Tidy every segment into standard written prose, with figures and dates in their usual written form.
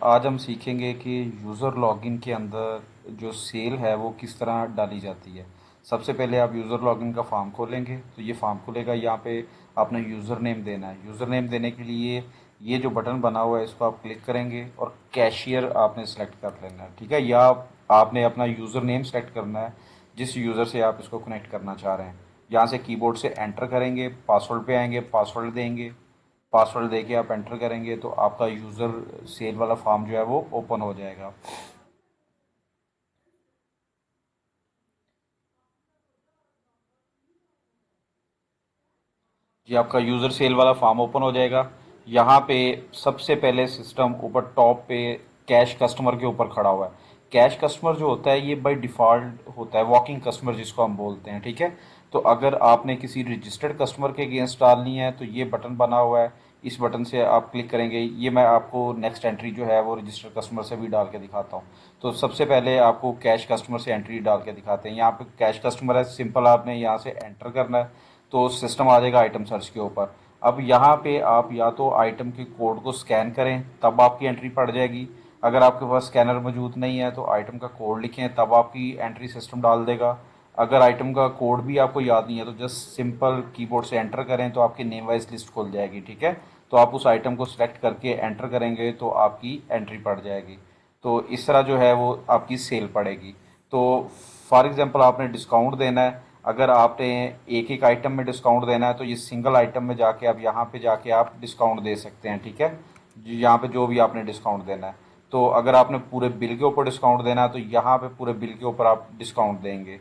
आज हम सीखेंगे कि यूज़र लॉगिन के अंदर जो सेल है वो किस तरह डाली जाती है। सबसे पहले आप यूज़र लॉगिन का फॉर्म खोलेंगे तो ये फॉर्म खुलेगा। यहाँ पे आपने यूज़र नेम देना है। यूज़र नेम देने के लिए ये जो बटन बना हुआ है इसको आप क्लिक करेंगे और कैशियर आपने सेलेक्ट कर लेना है, ठीक है। या आपने अपना यूज़र नेम सेलेक्ट करना है जिस यूज़र से आप इसको कनेक्ट करना चाह रहे हैं। यहाँ से कीबोर्ड से एंटर करेंगे, पासवर्ड पे आएंगे, पासवर्ड देंगे। पासवर्ड देके आप एंटर करेंगे तो आपका यूज़र सेल वाला फॉर्म जो है वो ओपन हो जाएगा। जी, आपका यूज़र सेल वाला फॉर्म ओपन हो जाएगा। यहाँ पे सबसे पहले सिस्टम ऊपर टॉप पे कैश कस्टमर के ऊपर खड़ा हुआ है। कैश कस्टमर जो होता है ये बाय डिफ़ॉल्ट होता है वॉकिंग कस्टमर जिसको हम बोलते हैं, ठीक है। तो अगर आपने किसी रजिस्टर्ड कस्टमर के अगेंस्ट डालनी है तो ये बटन बना हुआ है, इस बटन से आप क्लिक करेंगे। ये मैं आपको नेक्स्ट एंट्री जो है वो रजिस्टर्ड कस्टमर से भी डाल के दिखाता हूँ। तो सबसे पहले आपको कैश कस्टमर से एंट्री डाल के दिखाते हैं। यहाँ पे कैश कस्टमर है, सिंपल आपने यहाँ से एंटर करना है तो सिस्टम आ जाएगा आइटम सर्च के ऊपर। अब यहाँ पे आप या तो आइटम के कोड को स्कैन करें तब आपकी एंट्री पड़ जाएगी। अगर आपके पास स्कैनर मौजूद नहीं है तो आइटम का कोड लिखें तब आपकी एंट्री सिस्टम डाल देगा। अगर आइटम का कोड भी आपको याद नहीं है तो जस्ट सिंपल कीबोर्ड से एंटर करें तो आपकी नेम वाइज लिस्ट खुल जाएगी, ठीक है। तो आप उस आइटम को सिलेक्ट करके एंटर करेंगे तो आपकी एंट्री पड़ जाएगी। तो इस तरह जो है वो आपकी सेल पड़ेगी। तो फॉर एग्जांपल आपने डिस्काउंट देना है। अगर आपने एक एक आइटम में डिस्काउंट देना है तो ये सिंगल आइटम में जाके आप यहाँ पे जाके आप डिस्काउंट दे सकते हैं, ठीक है। यहाँ पे जो भी आपने डिस्काउंट देना है। तो अगर आपने पूरे बिल के ऊपर डिस्काउंट देना है तो यहाँ पे पूरे बिल के ऊपर आप डिस्काउंट देंगे।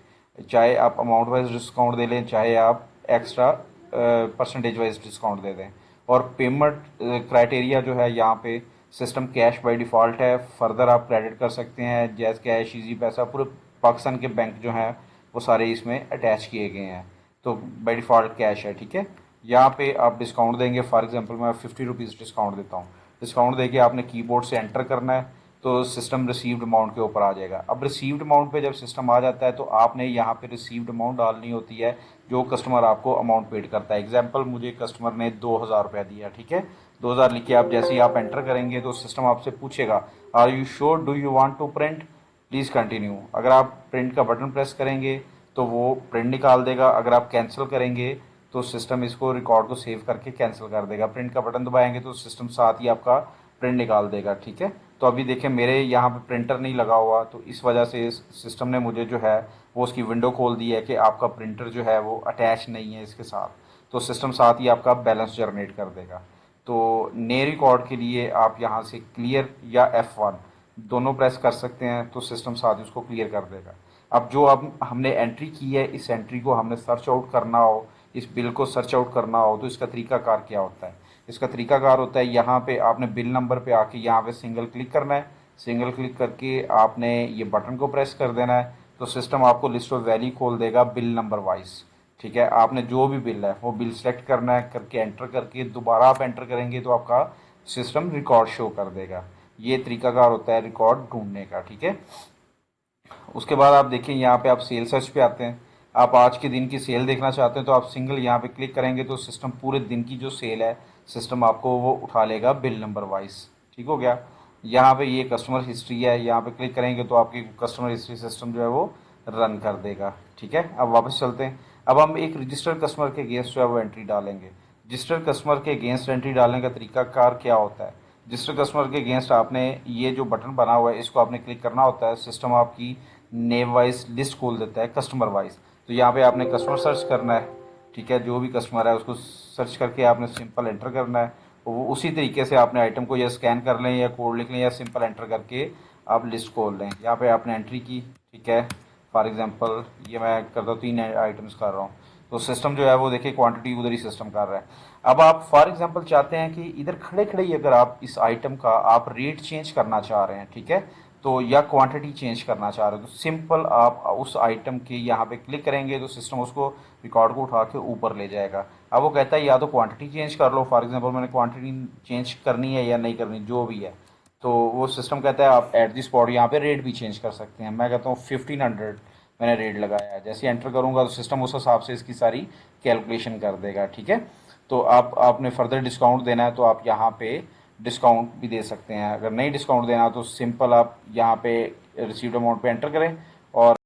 चाहे आप अमाउंट वाइज डिस्काउंट दे लें, चाहे आप एक्स्ट्रा परसेंटेज वाइज डिस्काउंट दे दें। और पेमेंट क्राइटेरिया जो है यहाँ पे सिस्टम कैश बाय डिफ़ॉल्ट है। फर्दर आप क्रेडिट कर सकते हैं, जैस कैश, इजी पैसा, पूरे पाकिस्तान के बैंक जो हैं वो सारे इसमें अटैच किए गए हैं। तो बाय डिफ़ॉल्ट कैश है, ठीक है। यहाँ पे आप डिस्काउंट देंगे। फॉर एग्जांपल मैं 50 रुपीज़ डिस्काउंट देता हूँ। डिस्काउंट देके आपने कीबोर्ड से एंटर करना है तो सिस्टम रिसीव्ड अमाउंट के ऊपर आ जाएगा। अब रिसीव्ड अमाउंट पे जब सिस्टम आ जाता है तो आपने यहाँ पे रिसीव्ड अमाउंट डालनी होती है जो कस्टमर आपको अमाउंट पेड करता है। एग्जाम्पल, मुझे कस्टमर ने 2,000 रुपया दिया, ठीक है। 2,000 लिख के आप जैसे ही आप एंटर करेंगे तो सिस्टम आपसे पूछेगा, are you sure, do you want to print, please continue. अगर आप प्रिंट का बटन प्रेस करेंगे तो वो प्रिंट निकाल देगा। अगर आप कैंसिल करेंगे तो सिस्टम इसको रिकॉर्ड को सेव करके कैंसिल कर देगा। प्रिंट का बटन दबाएंगे तो सिस्टम साथ ही आपका प्रिंट निकाल देगा, ठीक है। तो अभी देखें मेरे यहाँ पे प्रिंटर नहीं लगा हुआ तो इस वजह से सिस्टम ने मुझे जो है वो उसकी विंडो खोल दी है कि आपका प्रिंटर जो है वो अटैच नहीं है इसके साथ। तो सिस्टम साथ ही आपका बैलेंस जनरेट कर देगा। तो नए रिकॉर्ड के लिए आप यहाँ से क्लियर या F1 दोनों प्रेस कर सकते हैं तो सिस्टम साथ ही उसको क्लियर कर देगा। अब जो अब हमने एंट्री की है इस एंट्री को हमने सर्च आउट करना हो, इस बिल को सर्च आउट करना हो तो इसका तरीकाकार क्या होता है। इसका तरीकाकार होता है, यहाँ पे आपने बिल नंबर पे आके यहाँ पे सिंगल क्लिक करना है। सिंगल क्लिक करके आपने ये बटन को प्रेस कर देना है तो सिस्टम आपको लिस्ट ऑफ वैल्यू खोल देगा बिल नंबर वाइज, ठीक है। आपने जो भी बिल है वो बिल सेलेक्ट करना है, करके एंटर करके दोबारा आप एंटर करेंगे तो आपका सिस्टम रिकॉर्ड शो कर देगा। ये तरीकाकार होता है रिकॉर्ड ढूंढने का, ठीक है। उसके बाद आप देखिए यहाँ पे आप सेल सर्च पे आते हैं। आप आज के दिन की सेल देखना चाहते हैं तो आप सिंगल यहाँ पे क्लिक करेंगे तो सिस्टम पूरे दिन की जो सेल है सिस्टम आपको वो उठा लेगा बिल नंबर वाइज, ठीक हो गया। यहाँ पे ये कस्टमर हिस्ट्री है, यहाँ पे क्लिक करेंगे तो आपकी कस्टमर हिस्ट्री सिस्टम जो है वो रन कर देगा, ठीक है। अब वापस चलते हैं। अब हम एक रजिस्टर्ड कस्टमर के अगेंस्ट जो है वो एंट्री डालेंगे। रजिस्टर्ड कस्टमर के अगेंस्ट एंट्री डालने का तरीका कार क्या होता है। रजिस्टर्ड कस्टमर के अगेंस्ट आपने ये जो बटन बना हुआ है इसको आपने क्लिक करना होता है। सिस्टम आपकी नेम वाइज लिस्ट खोल देता है कस्टमर वाइज। तो यहाँ पे आपने कस्टमर सर्च करना है, ठीक है। जो भी कस्टमर है उसको सर्च करके आपने सिंपल एंटर करना है। वो उसी तरीके से आपने आइटम को या स्कैन कर लें या कोड लिख लें या सिंपल एंटर करके आप लिस्ट खोल लें। यहाँ पे आपने एंट्री की, ठीक है। फॉर एग्जांपल ये मैं करता हूँ 3 आइटम्स कर रहा हूँ तो सिस्टम जो है वो देखिए क्वांटिटी उधर ही सिस्टम कर रहा है। अब आप फॉर एग्जांपल चाहते हैं कि इधर खड़े खड़े ही अगर आप इस आइटम का आप रेट चेंज करना चाह रहे हैं, ठीक है। तो या क्वांटिटी चेंज करना चाह रहे हो तो सिंपल आप उस आइटम के यहाँ पे क्लिक करेंगे तो सिस्टम उसको रिकॉर्ड को उठा के ऊपर ले जाएगा। अब वो कहता है या तो क्वांटिटी चेंज कर लो, फॉर एग्जांपल मैंने क्वांटिटी चेंज करनी है या नहीं करनी जो भी है। तो वो सिस्टम कहता है आप एट दी स्पॉट यहाँ पे रेट भी चेंज कर सकते हैं। मैं कहता हूँ 1500 मैंने रेट लगाया है। जैसे एंटर करूँगा तो सिस्टम उस हिसाब से इसकी सारी कैलकुलेशन कर देगा, ठीक है। तो आपने फर्दर डिस्काउंट देना है तो आप यहाँ पे डिस्काउंट भी दे सकते हैं। अगर नहीं डिस्काउंट देना तो सिंपल आप यहाँ पे रिसीव्ड अमाउंट पे एंटर करें और